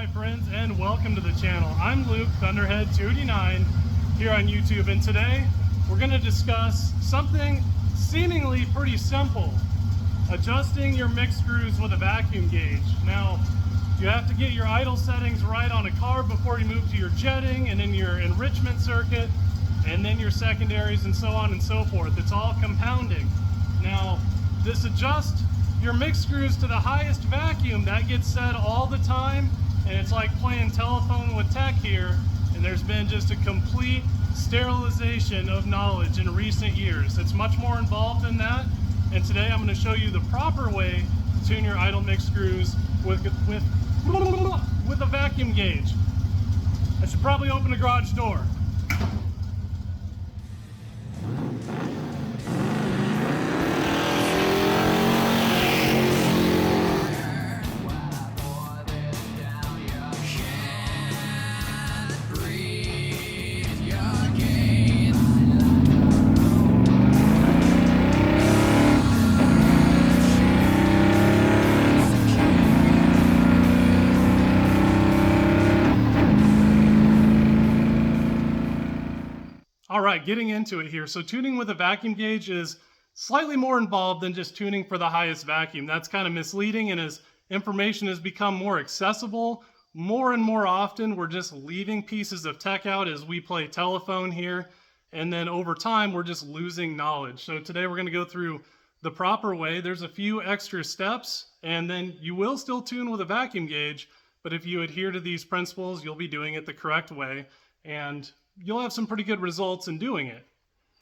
my friends, and welcome to the channel. I'm Luke, Thunderhead289 here on YouTube, and today we're going to discuss something seemingly pretty simple: adjusting your mix screws with a vacuum gauge. Now, you have to get your idle settings right on a carb before you move to your jetting, and then your enrichment circuit, and then your secondaries, and so on and so forth. It's all compounding. Now, this adjust your mix screws to the highest vacuum, that gets said all the time, and it's like playing telephone with tech here, and there's been just a complete sterilization of knowledge in recent years. It's much more involved than that, and today I'm going to show you the proper way to tune your idle mix screws with a vacuum gauge. I should probably open the garage door. All right, getting into it here. So tuning with a vacuum gauge is slightly more involved than just tuning for the highest vacuum. That's kind of misleading, and as information has become more accessible, more and more often we're just leaving pieces of tech out as we play telephone here, and then over time we're just losing knowledge. So today we're going to go through the proper way. There's a few extra steps, and then you will still tune with a vacuum gauge, but if you adhere to these principles, you'll be doing it the correct way, and you'll have some pretty good results in doing it.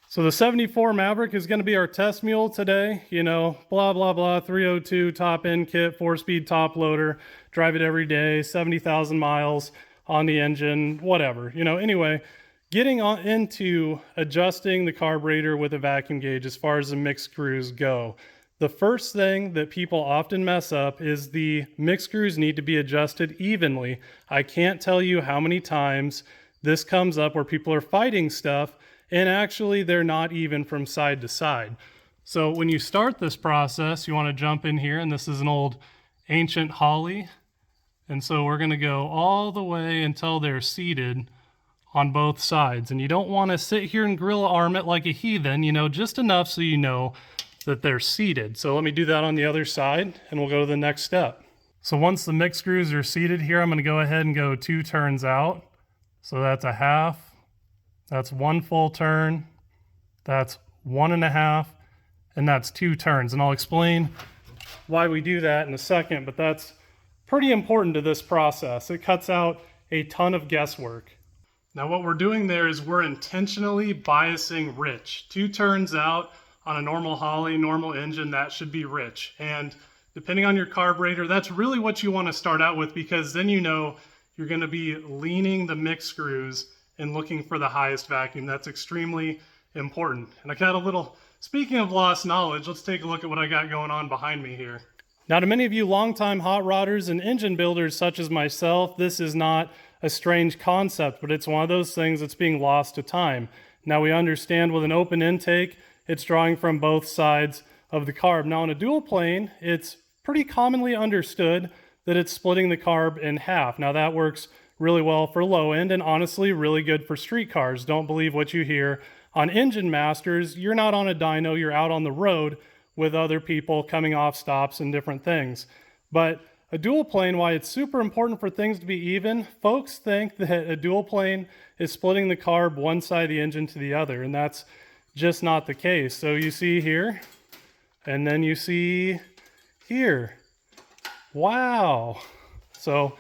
So the 74 Maverick is going to be our test mule today. You know, blah, blah, blah, 302 top end kit, 4-speed top loader, drive it every day, 70,000 miles on the engine, whatever. You know, anyway, getting on into adjusting the carburetor with a vacuum gauge as far as the mix screws go. The first thing that people often mess up is the mix screws need to be adjusted evenly. I can't tell you how many times this comes up where people are fighting stuff and actually they're not even from side to side. So when you start this process, you want to jump in here, and this is an old ancient Holley. And so we're going to go all the way until they're seated on both sides. And you don't want to sit here and gorilla arm it like a heathen, you know, just enough so you know that they're seated. So let me do that on the other side and we'll go to the next step. So once the mix screws are seated here, I'm going to go ahead and go 2 turns out. So that's a half, that's 1 full turn, that's 1.5, and that's 2 turns. And I'll explain why we do that in a second, but that's pretty important to this process. It cuts out a ton of guesswork. Now what we're doing there is we're intentionally biasing rich. 2 turns out on a normal Holley, normal engine, that should be rich. And depending on your carburetor, that's really what you want to start out with, because then you know you're going to be leaning the mix screws and looking for the highest vacuum. That's extremely important. And I got a little, speaking of lost knowledge, let's take a look at what I got going on behind me here. Now, to many of you longtime hot rodders and engine builders such as myself, this is not a strange concept, but it's one of those things that's being lost to time. Now, we understand with an open intake, it's drawing from both sides of the carb. Now, in a dual plane, it's pretty commonly understood that it's splitting the carb in half. Now that works really well for low end and honestly really good for street cars. Don't believe what you hear on Engine Masters. You're not on a dyno, you're out on the road with other people coming off stops and different things. But a dual plane, why it's super important for things to be even, folks think that a dual plane is splitting the carb one side of the engine to the other, and that's just not the case. So you see here, and then you see here. Wow. So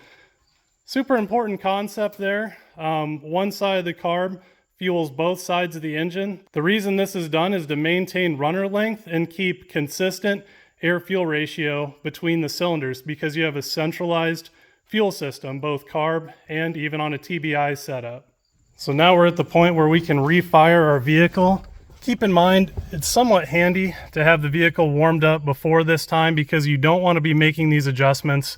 super important concept there. One side of the carb fuels both sides of the engine. The reason this is done is to maintain runner length and keep consistent air-fuel ratio between the cylinders, because you have a centralized fuel system, both carb and even on a TBI setup. So now we're at the point where we can refire our vehicle. Keep in mind, it's somewhat handy to have the vehicle warmed up before this time, because you don't want to be making these adjustments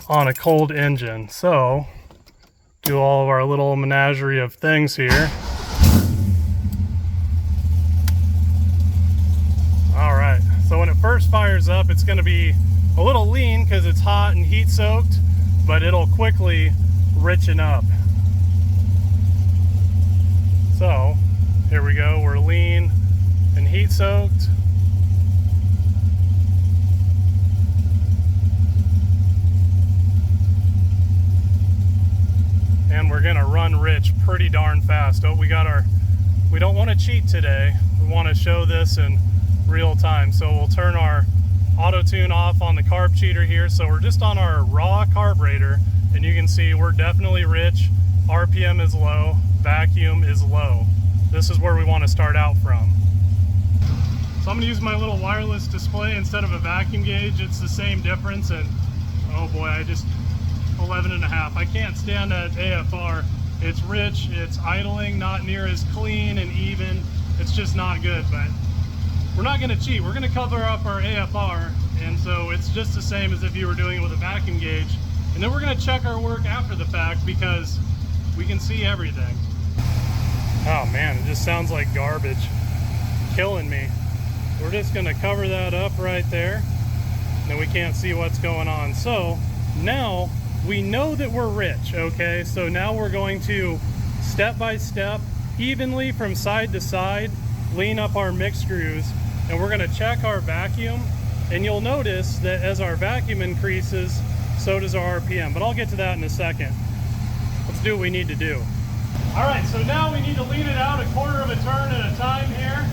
on a cold engine. So, do all of our little menagerie of things here. All right, so when it first fires up, it's going to be a little lean because it's hot and heat soaked. but it'll quickly richen up. So here we go, we're lean and heat soaked. And we're gonna run rich pretty darn fast. Oh, we don't want to cheat today. We want to show this in real time. So we'll turn our auto tune off on the carb cheater here. So we're just on our raw carburetor, and you can see we're definitely rich. RPM is low, vacuum is low. This is where we want to start out from. So I'm gonna use my little wireless display instead of a vacuum gauge. It's the same difference, and oh boy, 11.5. I can't stand that AFR. It's rich, it's idling, not near as clean and even. It's just not good, but we're not gonna cheat. We're gonna cover up our AFR, and so it's just the same as if you were doing it with a vacuum gauge. And then we're gonna check our work after the fact because we can see everything. Oh man, it just sounds like garbage. Killing me. We're just gonna cover that up right there, and then we can't see what's going on. So now we know that we're rich, okay? So now we're going to step by step, evenly from side to side, lean up our mix screws, and we're gonna check our vacuum. And you'll notice that as our vacuum increases, so does our RPM, but I'll get to that in a second. Let's do what we need to do. All right, so now we need to lean it out 1/4 of a turn at a time here.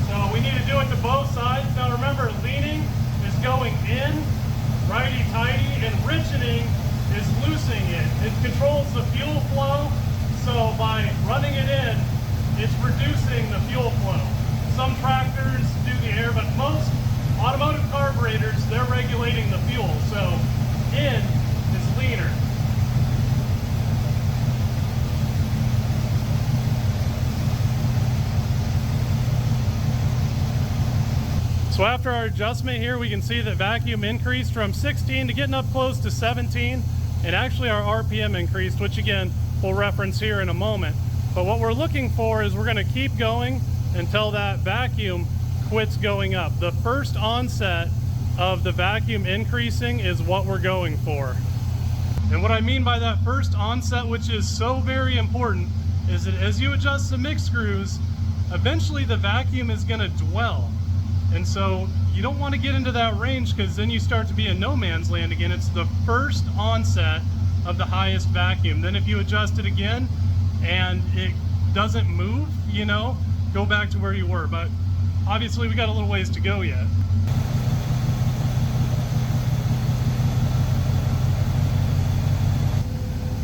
So we need to do it to both sides. Now remember, leaning is going in, righty-tighty, and richening is loosening it. It controls the fuel flow, so by running it in, it's reducing the fuel flow. Some tractors do the air, but most automotive carburetors, they're regulating the fuel, so in is leaner. So after our adjustment here, we can see that vacuum increased from 16 to getting up close to 17, and actually our RPM increased, which again, we'll reference here in a moment. But what we're looking for is we're gonna keep going until that vacuum quits going up. The first onset of the vacuum increasing is what we're going for. And what I mean by that first onset, which is so very important, is that as you adjust the mix screws, eventually the vacuum is gonna dwell. And so you don't want to get into that range because then you start to be in no man's land again. It's the first onset of the highest vacuum. Then if you adjust it again and it doesn't move, you know, go back to where you were. But obviously we got a little ways to go yet.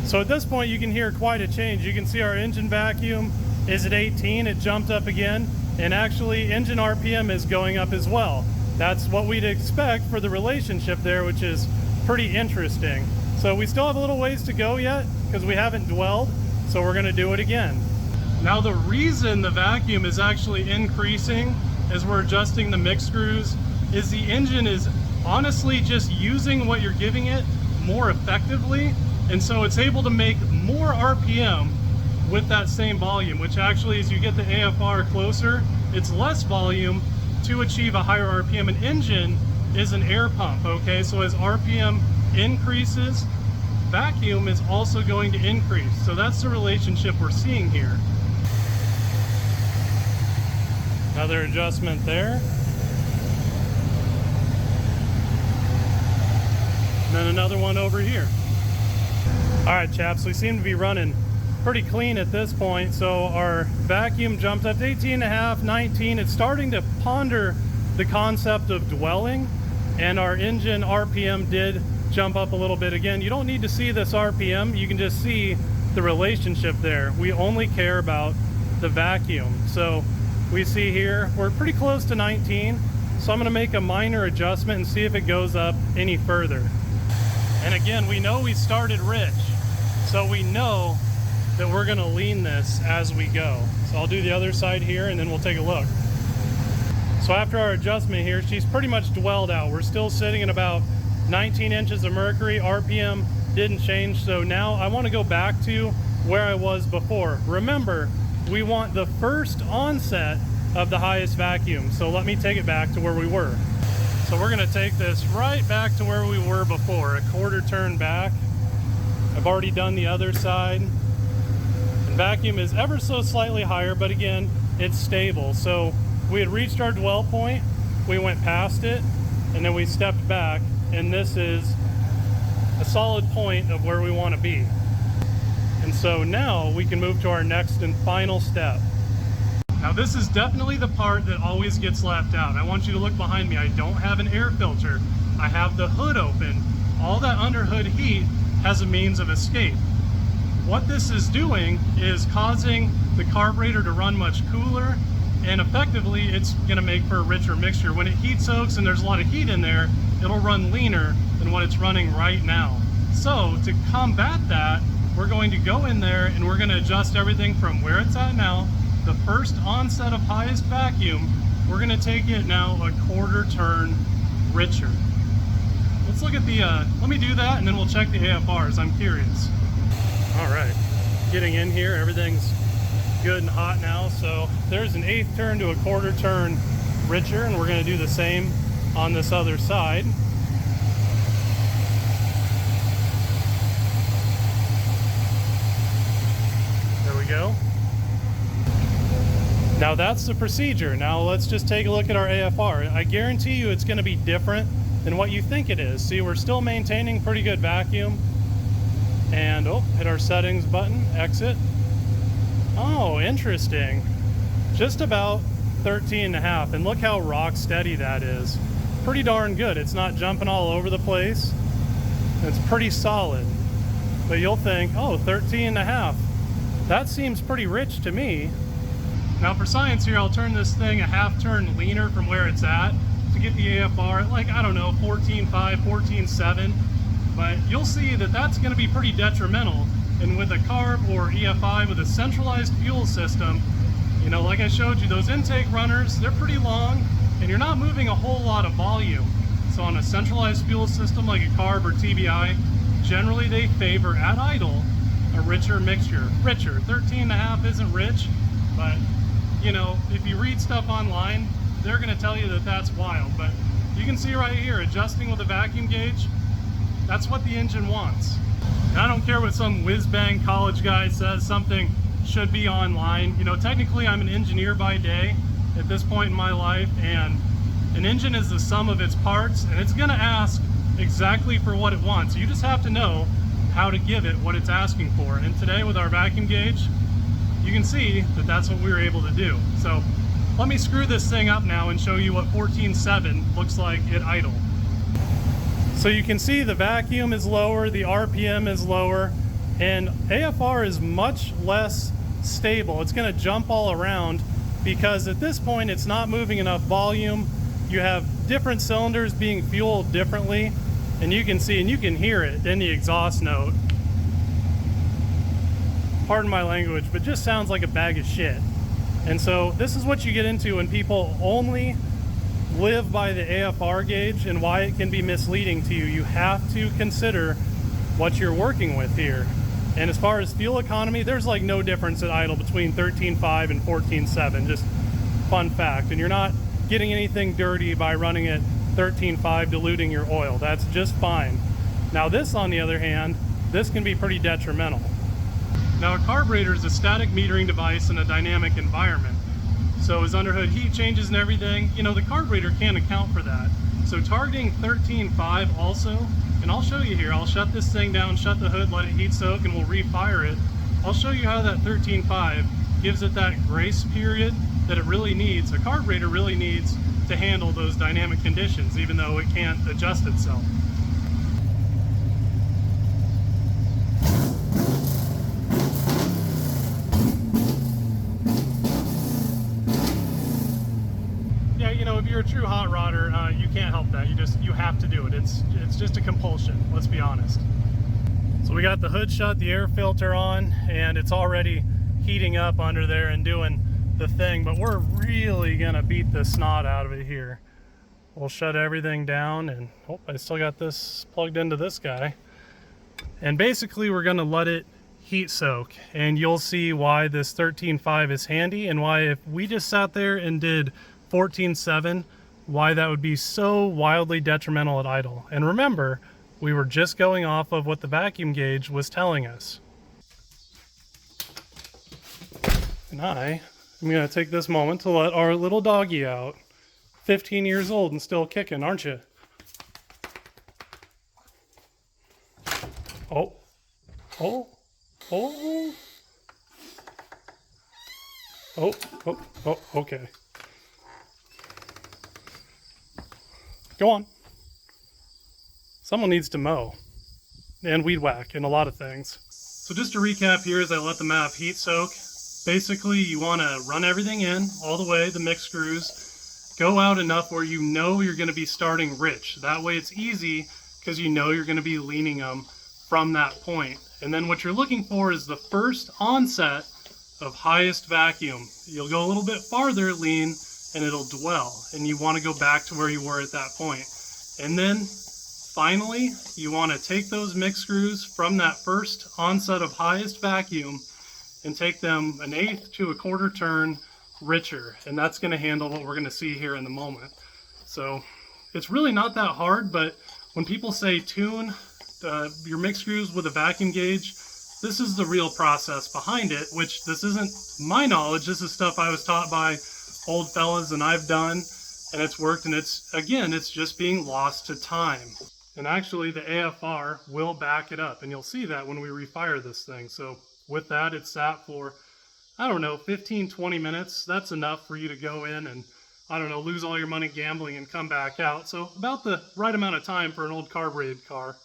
So at this point you can hear quite a change. You can see our engine vacuum is at 18, it jumped up again. And actually engine RPM is going up as well. That's what we'd expect for the relationship there, which is pretty interesting. So we still have a little ways to go yet because we haven't dwelled, so we're gonna do it again. Now the reason the vacuum is actually increasing as we're adjusting the mix screws is the engine is honestly just using what you're giving it more effectively, and so it's able to make more RPM with that same volume, which actually as you get the AFR closer, it's less volume to achieve a higher RPM. An engine is an air pump, okay? So as RPM increases, vacuum is also going to increase. So that's the relationship we're seeing here. Another adjustment there. And then another one over here. All right, chaps, we seem to be running pretty clean at this point. So our vacuum jumped up to 18.5, 19. It's starting to ponder the concept of dwelling, and our engine RPM did jump up a little bit again. You don't need to see this RPM, you can just see the relationship there. We only care about the vacuum. So we see here we're pretty close to 19, so I'm going to make a minor adjustment and see if it goes up any further. And again, we know we started rich, so we know that we're going to lean this as we go. So I'll do the other side here and then we'll take a look. So after our adjustment here, she's pretty much dwelled out. We're still sitting at about 19 inches of mercury. RPM didn't change. So now I want to go back to where I was before. Remember, we want the first onset of the highest vacuum. So let me take it back to where we were. So we're gonna take this right back to where we were before, a quarter turn back. I've already done the other side. And vacuum is ever so slightly higher, but again, it's stable. So we had reached our dwell point, we went past it, and then we stepped back, and this is a solid point of where we want to be. And so now we can move to our next and final step. Now this is definitely the part that always gets left out. I want you to look behind me. I don't have an air filter. I have the hood open. All that under hood heat has a means of escape. What this is doing is causing the carburetor to run much cooler, and effectively it's gonna make for a richer mixture. When it heat soaks and there's a lot of heat in there, it'll run leaner than what it's running right now. So to combat that, we're going to go in there and we're gonna adjust everything from where it's at now. The first onset of highest vacuum, we're gonna take it now a quarter turn richer. Let's look at the, let me do that and then we'll check the AFRs, I'm curious. All right, getting in here, everything's good and hot now. So there's an eighth turn to a quarter turn richer, and we're gonna do the same on this other side. There we go. Now that's the procedure. Now let's just take a look at our AFR. I guarantee you it's gonna be different than what you think it is. See, we're still maintaining pretty good vacuum. And, oh, hit our settings button, exit. Oh, interesting. Just about 13.5, and look how rock steady that is. Pretty darn good. It's not jumping all over the place. It's pretty solid. But you'll think, oh, 13.5. That seems pretty rich to me. Now for science here, I'll turn this thing a half turn leaner from where it's at to get the AFR at, like, I don't know, 14.5, 14.7. But you'll see that that's going to be pretty detrimental. And with a carb or EFI with a centralized fuel system, you know, like I showed you, those intake runners, they're pretty long and you're not moving a whole lot of volume. So on a centralized fuel system like a carb or TBI, generally they favor at idle a richer mixture. Richer, 13.5 isn't rich, but you know, if you read stuff online, they're going to tell you that that's wild. But you can see right here, adjusting with a vacuum gauge, that's what the engine wants. And I don't care what some whiz-bang college guy says something should be online. You know, technically I'm an engineer by day at this point in my life, and an engine is the sum of its parts, and it's going to ask exactly for what it wants. You just have to know how to give it what it's asking for. And today with our vacuum gauge, you can see that that's what we were able to do. So let me screw this thing up now and show you what 14.7 looks like at idle. So you can see the vacuum is lower, the RPM is lower, and AFR is much less stable. It's going to jump all around because at this point it's not moving enough volume. You have different cylinders being fueled differently, and you can see and you can hear it in the exhaust note. Pardon my language, but just sounds like a bag of shit. And so this is what you get into when people only live by the AFR gauge and why it can be misleading to you. You have to consider what you're working with here. And as far as fuel economy, there's like no difference at idle between 13.5 and 14.7, just fun fact. And you're not getting anything dirty by running at 13.5 diluting your oil. That's just fine. Now this, on the other hand, this can be pretty detrimental. Now a carburetor is a static metering device in a dynamic environment. So as underhood heat changes and everything, you know, the carburetor can't account for that. So targeting 13.5 also, and I'll show you here, I'll shut this thing down, shut the hood, let it heat soak, and we'll refire it. I'll show you how that 13.5 gives it that grace period that it really needs, a carburetor really needs to handle those dynamic conditions, even though it can't adjust itself. If you're a true hot rodder, you can't help that. You have to do it. It's just a compulsion, let's be honest. So we got the hood shut, the air filter on, and it's already heating up under there and doing the thing, but we're really gonna beat the snot out of it here. We'll shut everything down, and oh, I still got this plugged into this guy. And basically we're gonna let it heat soak, and you'll see why this 13.5 is handy and why if we just sat there and did 14.7, why that would be so wildly detrimental at idle. And remember, we were just going off of what the vacuum gauge was telling us. And I'm going to take this moment to let our little doggy out. 15 years old and still kicking, aren't you? Oh, oh, oh, oh, oh, oh, okay. Go on. Someone needs to mow and weed whack and a lot of things. So just to recap here as I let the MAV heat soak, basically you want to run everything in all the way, the mix screws, go out enough where you know you're going to be starting rich. That way it's easy because you know you're going to be leaning them from that point. And then what you're looking for is the first onset of highest vacuum. You'll go a little bit farther lean and it'll dwell, and you want to go back to where you were at that point. And then finally you want to take those mix screws from that first onset of highest vacuum and take them 1/8 to 1/4 turn richer, and that's going to handle what we're going to see here in the moment. So it's really not that hard, but when people say tune your mix screws with a vacuum gauge, this is the real process behind it, which this isn't my knowledge. This is stuff I was taught by old fellas and I've done, and it's worked, and it's just being lost to time. And actually the AFR will back it up, and you'll see that when we refire this thing. So with that, it's sat for, I don't know, 15-20 minutes. That's enough for you to go in and, I don't know, lose all your money gambling and come back out. So about the right amount of time for an old carbureted car.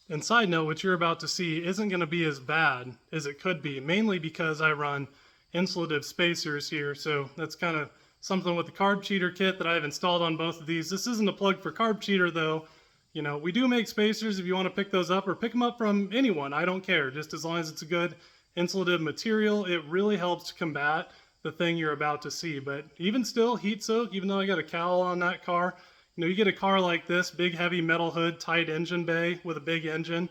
And side note, what you're about to see isn't going to be as bad as it could be, mainly because I run insulative spacers here. So that's kind of something with the Carb Cheater kit that I've installed on both of these. This isn't a plug for Carb Cheater though. You know, we do make spacers if you want to pick those up, or pick them up from anyone. I don't care, just as long as it's a good insulative material. It really helps to combat the thing you're about to see. But even still, heat soak, even though I got a cowl on that car, you know, you get a car like this, big heavy metal hood, tight engine bay with a big engine,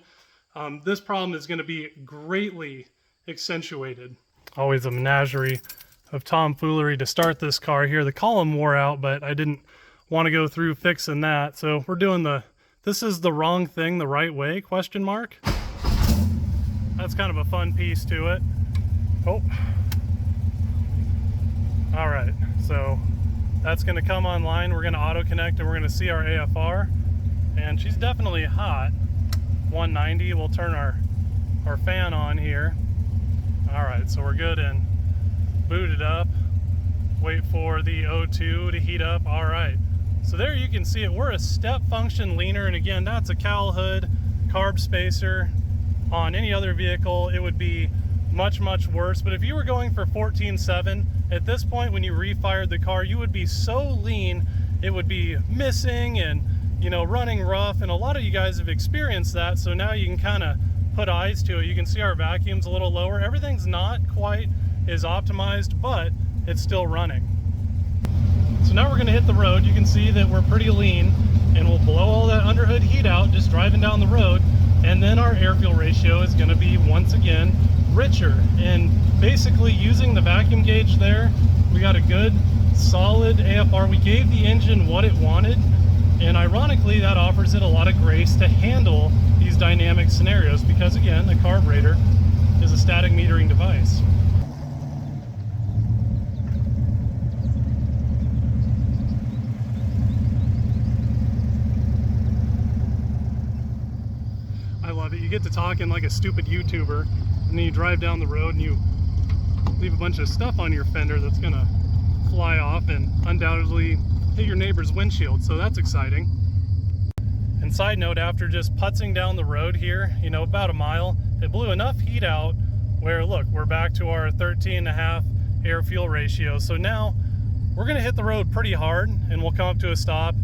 this problem is going to be greatly accentuated. Always a menagerie of tomfoolery to start this car here. The column wore out, but I didn't want to go through fixing that. So we're doing this is the wrong thing the right way, question mark. That's kind of a fun piece to it. Oh. All right, so that's gonna come online. We're gonna auto connect and we're gonna see our AFR. And she's definitely hot. 190, we'll turn our fan on here. All right, so we're good and boot it up. Wait for the O2 to heat up. All right, so there you can see it. We're a step function leaner, and again, that's a cowl hood, carb spacer. On any other vehicle, it would be much, much worse. But if you were going for 14.7, at this point when you refired the car, you would be so lean, it would be missing and, you know, running rough. And a lot of you guys have experienced that, so now you can kind of put eyes to it. You can see our vacuum's a little lower. Everything's not quite as optimized, but it's still running. So now we're gonna hit the road. You can see that we're pretty lean, and we'll blow all that underhood heat out just driving down the road. And then our air-fuel ratio is going to be, once again, richer. And basically using the vacuum gauge there, we got a good, solid AFR. We gave the engine what it wanted, and ironically, that offers it a lot of grace to handle these dynamic scenarios because, again, the carburetor is a static metering device. You get to talking like a stupid YouTuber, and then you drive down the road and you leave a bunch of stuff on your fender that's gonna fly off and undoubtedly hit your neighbor's windshield, so that's exciting. And side note, after just putzing down the road here, you know, about a mile, it blew enough heat out where, look, we're back to our 13.5 air-fuel ratio. So now we're gonna hit the road pretty hard and we'll come up to a stop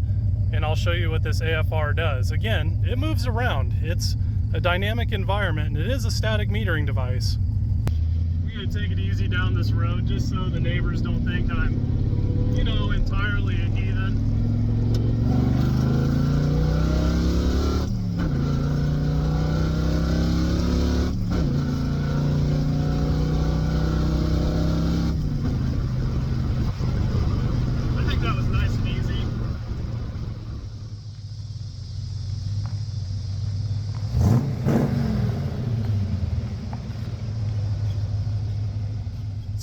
and I'll show you what this AFR does. Again, it moves around. It's a dynamic environment, and it is a static metering device. We're gonna take it easy down this road just so the neighbors don't think I'm, you know, entirely a heathen. I think that was nice and easy.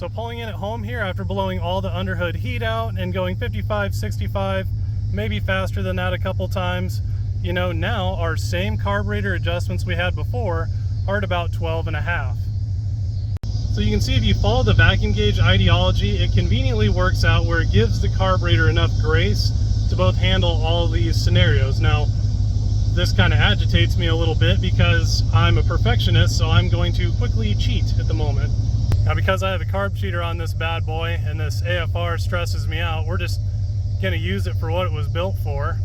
So pulling in at home here after blowing all the underhood heat out and going 55, 65, maybe faster than that a couple times, you know, now our same carburetor adjustments we had before are at about 12.5. So you can see if you follow the vacuum gauge ideology, it conveniently works out where it gives the carburetor enough grace to both handle all of these scenarios. Now, this kind of agitates me a little bit because I'm a perfectionist, so I'm going to quickly cheat at the moment. Now, because I have a carb cheater on this bad boy and this AFR stresses me out, we're just going to use it for what it was built for.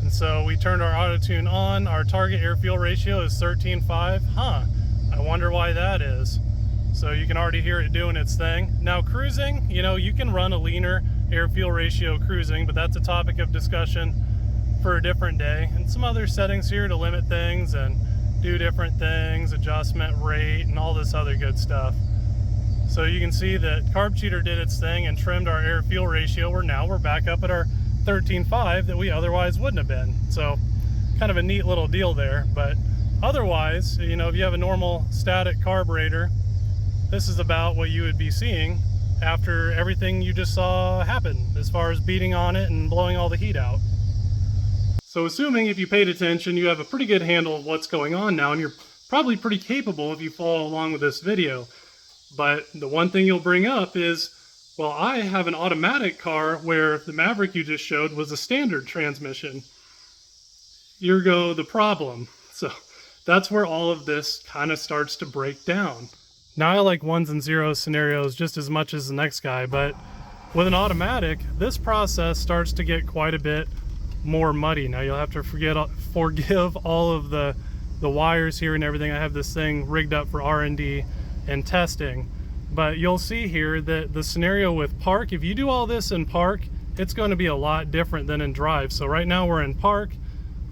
And so we turned our auto tune on. Our target air fuel ratio is 13.5. I wonder why that is. So you can already hear it doing its thing. Now cruising, you know, you can run a leaner air fuel ratio cruising, but that's a topic of discussion for a different day. And some other settings here to limit things and do different things, adjustment rate and all this other good stuff. So you can see that Carb Cheater did its thing and trimmed our air fuel ratio, where now we're back up at our 13.5 that we otherwise wouldn't have been. So kind of a neat little deal there. But otherwise, you know, if you have a normal static carburetor, this is about what you would be seeing after everything you just saw happen as far as beating on it and blowing all the heat out. So assuming if you paid attention, you have a pretty good handle of what's going on now, and you're probably pretty capable if you follow along with this video. But the one thing you'll bring up is, well, I have an automatic car where the Maverick you just showed was a standard transmission. Here go the problem. So that's where all of this kind of starts to break down. Now I like ones and zeros scenarios just as much as the next guy, but with an automatic, this process starts to get quite a bit more muddy. Now you'll have to forgive all of the wires here and everything. I have this thing rigged up for R&D and testing, but you'll see here that the scenario with park, if you do all this in park, it's going to be a lot different than in drive. So right now we're in park.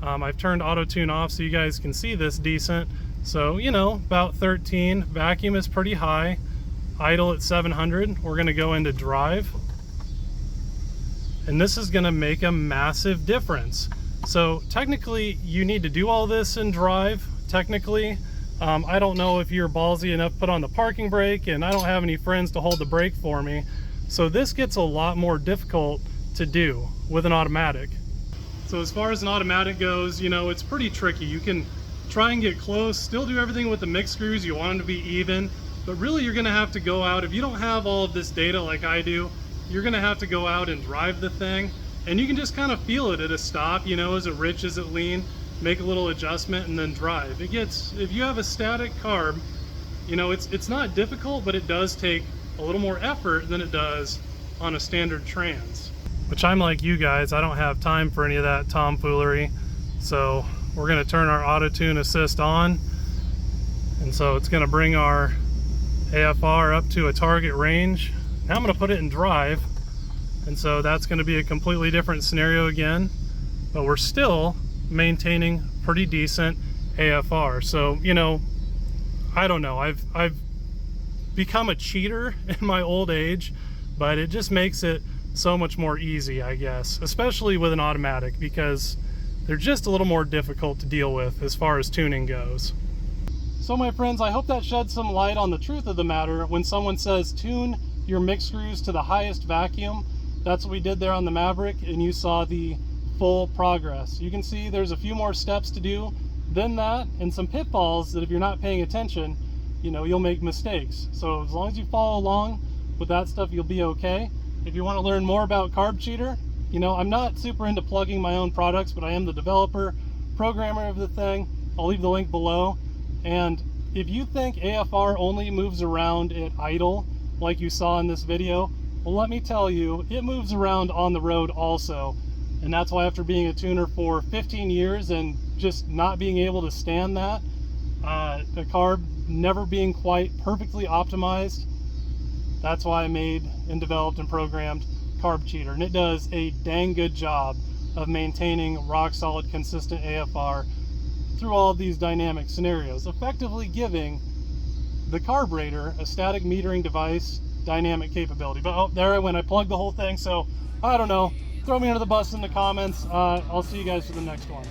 I've turned auto tune off so you guys can see this decent. So, you know, about 13. Vacuum is pretty high. Idle at 700. We're going to go into drive. And this is going to make a massive difference. So technically, you need to do all this in drive, technically. I don't know if you're ballsy enough to put on the parking brake, and I don't have any friends to hold the brake for me. So this gets a lot more difficult to do with an automatic. So as far as an automatic goes, you know, it's pretty tricky. You can try and get close, still do everything with the mix screws, you want them to be even, but really you're gonna have to go out, if you don't have all of this data like I do, you're gonna have to go out and drive the thing, and you can just kind of feel it at a stop, you know, is it rich, is it lean, make a little adjustment and then drive. It gets, if you have a static carb, you know, it's not difficult, but it does take a little more effort than it does on a standard trans. Which I'm like you guys, I don't have time for any of that tomfoolery, so we're going to turn our auto tune assist on, and so it's going to bring our AFR up to a target range. Now I'm going to put it in drive, and so that's going to be a completely different scenario again, but we're still maintaining pretty decent AFR. So, you know, I don't know, I've become a cheater in my old age, but it just makes it so much more easy, I guess, especially with an automatic, because they're just a little more difficult to deal with as far as tuning goes. So my friends, I hope that sheds some light on the truth of the matter when someone says tune your mix screws to the highest vacuum. That's what we did there on the Maverick, and you saw the full progress. You can see there's a few more steps to do than that, and some pitfalls that if you're not paying attention, you know, you'll make mistakes. So as long as you follow along with that stuff, you'll be okay. If you want to learn more about Carb Cheater, you know, I'm not super into plugging my own products, but I am the developer, programmer of the thing. I'll leave the link below. And if you think AFR only moves around at idle, like you saw in this video, well, let me tell you, it moves around on the road also. And that's why after being a tuner for 15 years and just not being able to stand that, the carb never being quite perfectly optimized, that's why I made and developed and programmed Carb Cheater, and it does a dang good job of maintaining rock solid consistent AFR through all of these dynamic scenarios, effectively giving the carburetor a static metering device dynamic capability. But oh, there I went, I plugged the whole thing, so I don't know, throw me under the bus in the comments. I'll see you guys for the next one.